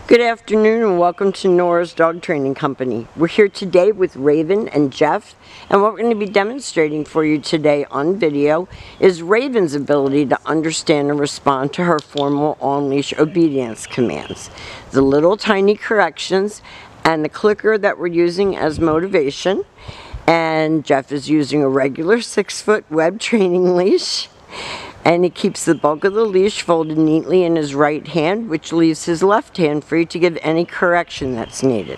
Good afternoon and welcome to Nora's Dog Training Company. We're here today with Raven and Jeff, and what we're going to be demonstrating for you today on video is Raven's ability to understand and respond to her formal on-leash obedience commands. The little tiny corrections and the clicker that we're using as motivation, and Jeff is using a regular 6-foot web training leash. And he keeps the bulk of the leash folded neatly in his right hand, which leaves his left hand free to give any correction that's needed.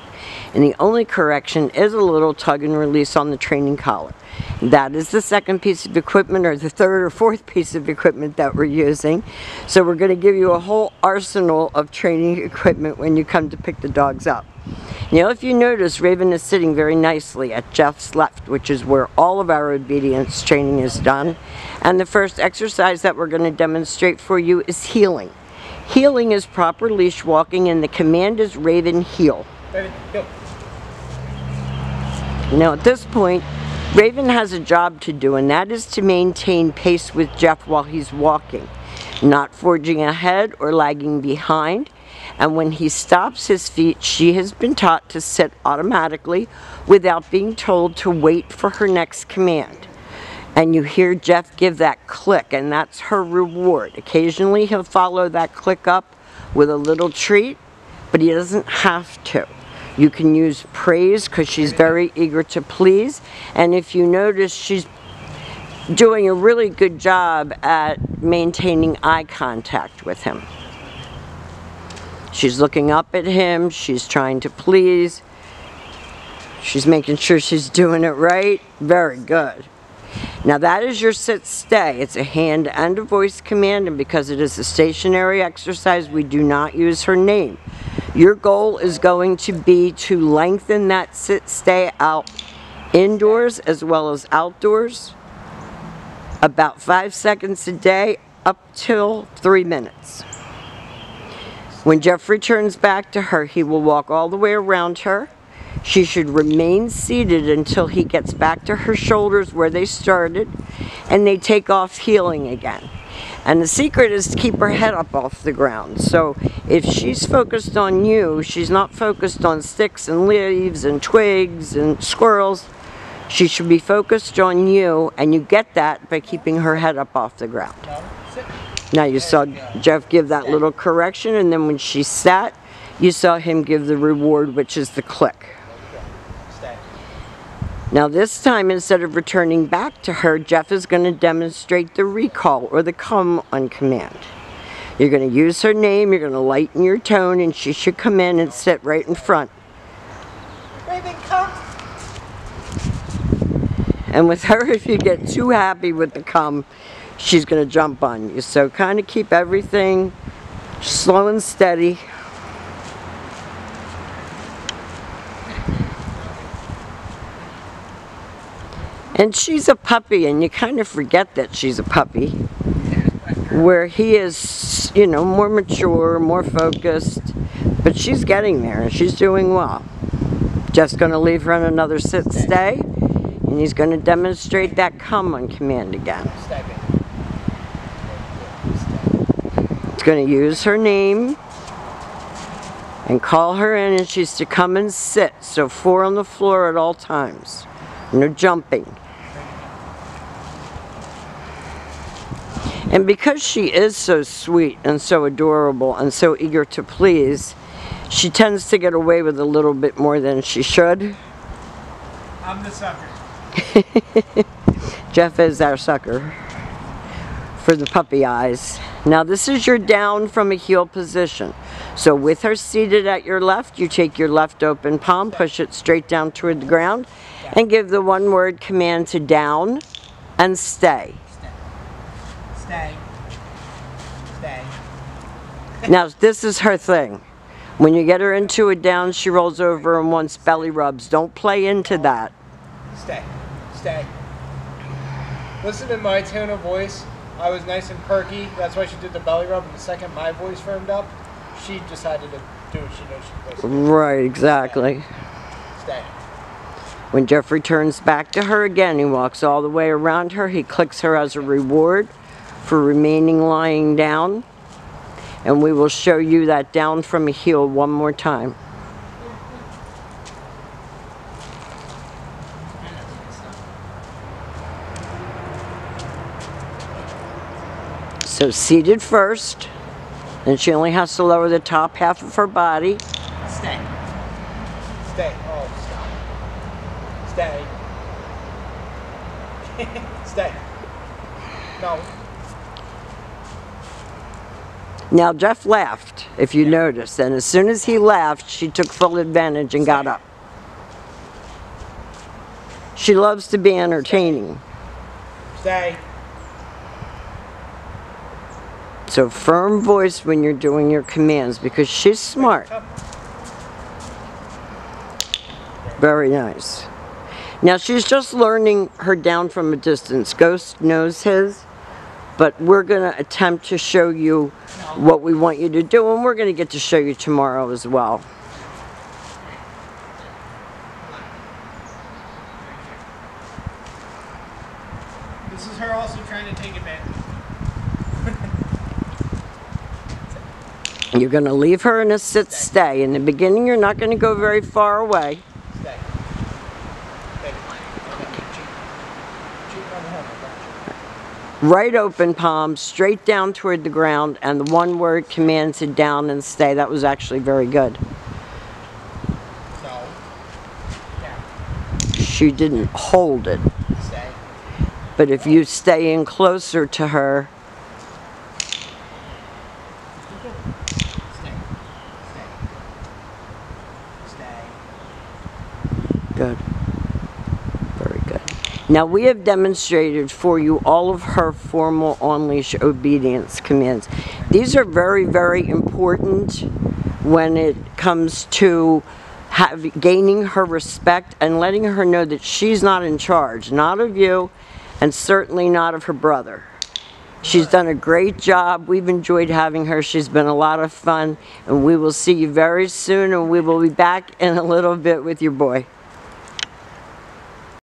And the only correction is a little tug and release on the training collar. That is the second piece of equipment, or the third or fourth piece of equipment that we're using. So we're going to give you a whole arsenal of training equipment when you come to pick the dogs up. Now, if you notice, Raven is sitting very nicely at Jeff's left, which is where all of our obedience training is done. And the first exercise that we're going to demonstrate for you is heeling. Heeling is proper leash walking, and the command is Raven, heel. Raven, heel. Now, at this point, Raven has a job to do, and that is to maintain pace with Jeff while he's walking, not forging ahead or lagging behind. And when he stops his feet, she has been taught to sit automatically without being told to wait for her next command. And you hear Jeff give that click, and that's her reward. Occasionally he'll follow that click up with a little treat, but he doesn't have to. You can use praise because she's very eager to please. And if you notice, she's doing a really good job at maintaining eye contact with him. She's looking up at him, she's trying to please, she's making sure she's doing it right. Very good. Now that is your sit-stay. It's a hand and a voice command, and because it is a stationary exercise, we do not use her name. Your goal is going to be to lengthen that sit-stay out indoors as well as outdoors, about 5 seconds a day up till 3 minutes. When Jeff returns back to her, he will walk all the way around her. She should remain seated until he gets back to her shoulders where they started, and they take off heeling again. And the secret is to keep her head up off the ground. So if she's focused on you, she's not focused on sticks and leaves and twigs and squirrels. She should be focused on you, and you get that by keeping her head up off the ground. Now you saw Jeff give that little correction, and then when she sat, you saw him give the reward, which is the click. Now this time, instead of returning back to her, Jeff is going to demonstrate the recall, or the come on command. You're going to use her name, you're going to lighten your tone, and she should come in and sit right in front. Raven, come. And with her, if you get too happy with the come, she's going to jump on you. So kind of keep everything slow and steady. And she's a puppy, and you kind of forget that she's a puppy. Where he is, you know, more mature, more focused. But she's getting there, and she's doing well. Jeff's going to leave her on another sit-stay, and he's going to demonstrate that come on command again. It's going to use her name and call her in, and she's to come and sit. So 4 on the floor at all times. No jumping. And because she is so sweet and so adorable and so eager to please, she tends to get away with a little bit more than she should. I'm the sucker. Jeff is our sucker for the puppy eyes. Now this is your down from a heel position. So with her seated at your left, you take your left open palm, push it straight down toward the ground, and give the one-word command to down and stay. Stay. Stay. Now this is her thing. When you get her into a down, she rolls over and wants belly rubs. Don't play into that. Stay. Stay. Listen to my tone of voice. I was nice and perky. That's why she did the belly rub. And the second my voice firmed up, she decided to do what she knows she's supposed to do. Right, exactly. Stay. When Jeff returns back to her again, he walks all the way around her. He clicks her as a reward for remaining lying down. And we will show you that down from a heel one more time. So seated first, and she only has to lower the top half of her body. Stay. Stay. Oh, stop. Stay. Stay. No. Now Jeff laughed, if you noticed, and as soon as he laughed, she took full advantage and got up. She loves to be entertaining. Stay. So firm voice when you're doing your commands, because she's smart. Very nice. Now she's just learning her down from a distance. Ghost knows his, but we're going to attempt to show you what we want you to do, and we're going to get to show you tomorrow as well. This is her also trying to take advantage. You're going to leave her in a sit-stay. In the beginning, you're not going to go very far away. Stay. Right open palm, straight down toward the ground, and the one word command to down and stay. That was actually very good. No. She didn't hold it. Stay. But if you stay in closer to her, good. Very good. Now we have demonstrated for you all of her formal on-leash obedience commands. These are very, very important when it comes to gaining her respect and letting her know that she's not in charge, not of you, and certainly not of her brother. She's done a great job. We've enjoyed having her. She's been a lot of fun, and we will see you very soon, and we will be back in a little bit with your boy.